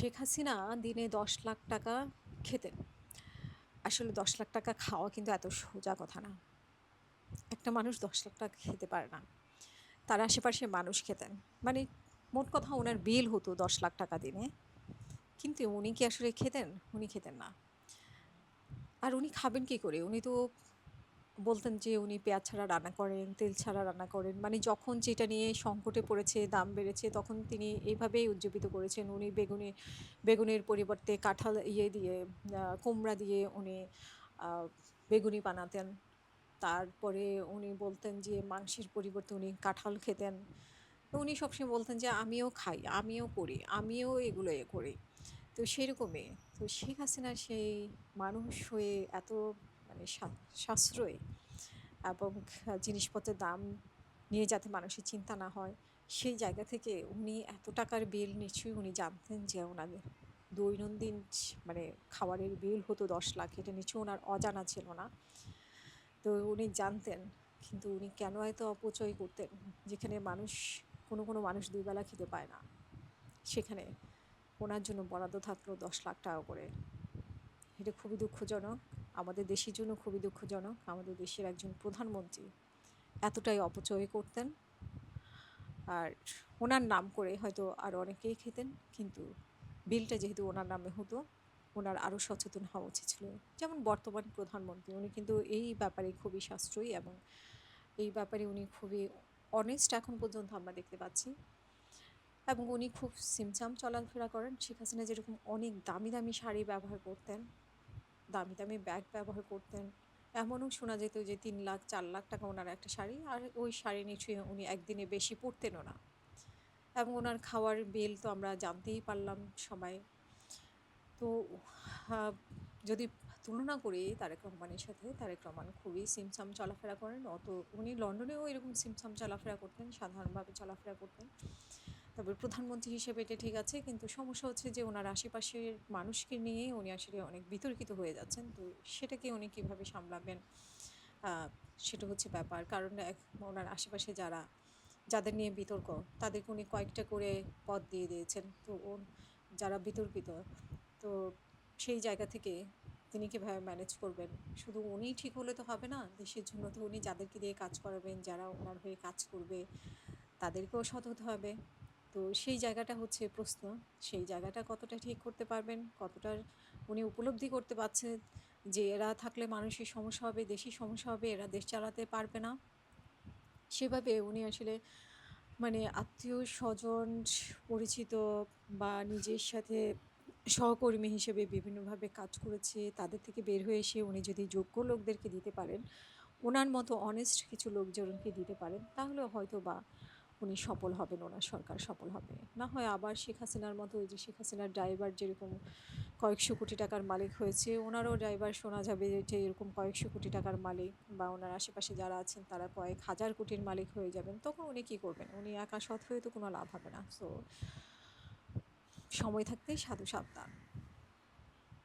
শেখ হাসিনা দিনে ১০ লাখ টাকা খেতেন। আসলে ১০ লাখ টাকা খাওয়া কিন্তু এত সোজা কথা না। একটা মানুষ ১০ লাখ টাকা খেতে পারে না। তার আশেপাশে মানুষ খেতেন। মানে মোট কথা উনার বিল হতো ১০ লাখ টাকা দিনে। কিন্তু উনি কি আসলে খেতেন? উনি খেতেন না। আর উনি খাবেন কি করে? উনি তো বলতেন যে উনি পেঁয়াজ ছাড়া রান্না করেন, তেল ছাড়া রান্না করেন। মানে যখন যেটা নিয়ে সংকটে পড়েছে, দাম বেড়েছে তখন তিনি এভাবেই উজ্জীবিত করেছেন। উনি বেগুনের পরিবর্তে কাঁঠাল দিয়ে কুমড়া দিয়ে উনি আ বেগুনি বানাতেন। তারপরে উনি বলতেন যে মাংসের পরিবর্তে উনি কাঁঠাল খেতেন। তো উনি সবসময় বলতেন যে আমিও খাই, আমিও করি, আমিও এগুলো করি। তো সেরকমই। তো শেখ হাসিনা সেই মানুষ হয়ে এত মানে সাশ্রয়ী এবং জিনিসপত্রের দাম নিয়ে যাতে মানুষের চিন্তা না হয়, সেই জায়গা থেকে উনি এত টাকার বিল নিশ্চয়ই উনি জানতেন যে ওনাদের দৈনন্দিন মানে খাবারের বিল হতো ১০ লাখ, এটা নিশ্চয়ই ওনার অজানা ছিল না। তো উনি জানতেন, কিন্তু উনি কেন এত অপচয় করতেন? যেখানে মানুষ কোনো মানুষ ২ বেলা খেতে পায় না, সেখানে ওনার জন্য বরাদ্দ থাকলো ১০ লাখ টাকা করে। এটা খুবই দুঃখজনক। আমাদের দেশের জন্য খুবই দুঃখজনক। আমাদের দেশের একজন প্রধানমন্ত্রী এতটাই অপচয় করতেন। আর ওনার নাম করে হয়তো আরও অনেকেই খেতেন। কিন্তু বিলটা যেহেতু ওনার নামে হতো, ওনার আরও সচেতন হওয়া উচিত ছিল। যেমন বর্তমান প্রধানমন্ত্রী, উনি কিন্তু এই ব্যাপারে খুবই সাশ্রয়ী এবং এই ব্যাপারে উনি খুবই অনেস্ট এখন পর্যন্ত আমরা দেখতে পাচ্ছি। এবং উনি খুব ছিমছাম চলাফেরা করেন। শেখ হাসিনা যেরকম অনেক দামি শাড়ি ব্যবহার করতেন, দামি ব্যাগ ব্যবহার করতেন। এমনও শোনা যেত যে ৩ লাখ ৪ লাখ টাকা ওনার একটা শাড়ি। আর ওই শাড়ি নিশ্চয়ই উনি একদিনে বেশি পরতেনও না। এবং ওনার খাওয়ার বিল তো আমরা জানতেই পারলাম সবাই। তো আ যদি তুলনা করি তারেক রহমানের সাথে, তারেক রহমান খুবই ছিমছাম চলাফেরা করেন। উনি লন্ডনেও এরকম ছিমছাম চলাফেরা করতেন, সাধারণভাবে চলাফেরা করতেন। তবে প্রধানমন্ত্রী হিসেবে এটা ঠিক আছে। কিন্তু সমস্যা হচ্ছে যে উনার আশেপাশের মানুষকে নিয়েই উনি আসলে অনেক বিতর্কিত হয়ে যাচ্ছেন। তো সেটাকে উনি কিভাবে সামলাবেন? আ সেটা হচ্ছে ব্যাপার। কারণ ওনার আশেপাশে যাদের নিয়ে বিতর্ক, তাদেরকে উনি কয়েকটা করে পদ দিয়ে দিয়েছেন। তো যারা বিতর্কিত, তো সেই জায়গা থেকে তিনি কিভাবে ম্যানেজ করবেন? শুধু উনিই ঠিক হলে তো হবে না। দেশের জন্য তো উনি যাদেরকে দিয়ে কাজ করাবেন, যারা উনার হয়ে কাজ করবে, তাদেরকেও সৎ হতে হবে। তো সেই জায়গাটা হচ্ছে প্রশ্ন। সেই জায়গাটা কতটা ঠিক করতে পারবেন? কতটা উনি উপলব্ধি করতে পারছেন যে এরা থাকলে মানুষের সমস্যা হবে, দেশের সমস্যা হবে, এরা দেশ চালাতে পারবে না। সেভাবে উনি আসলে মানে আত্মীয়স্বজন, পরিচিত বা নিজের সাথে সহকর্মী হিসেবে বিভিন্নভাবে কাজ করেছে, তাদের থেকে বের হয়ে এসে উনি যদি যোগ্য লোকদেরকে দিতে পারেন, ওনার মতো অনেস্ট কিছু লোকজনকে দিতে পারেন, তাহলে হয়তোবা উনি সফল হবেন, ওনার সরকার সফল হবে। না হয় আবার শেখ হাসিনার মতো, ওই যে শেখ হাসিনার ড্রাইভার যেরকম কয়েকশো কোটি টাকার মালিক হয়েছে, ওনারও ড্রাইভার শোনা যাবে যে এরকম কয়েকশো কোটি টাকার মালিক, বা ওনার আশেপাশে যারা আছেন তারা কয়েক হাজার কোটির মালিক হয়ে যাবেন। তখন উনি কী করবেন? উনি একা সৎ হয়ে তো কোনো লাভ হবে না। সো সময় থাকতেই সাধু সাবধান।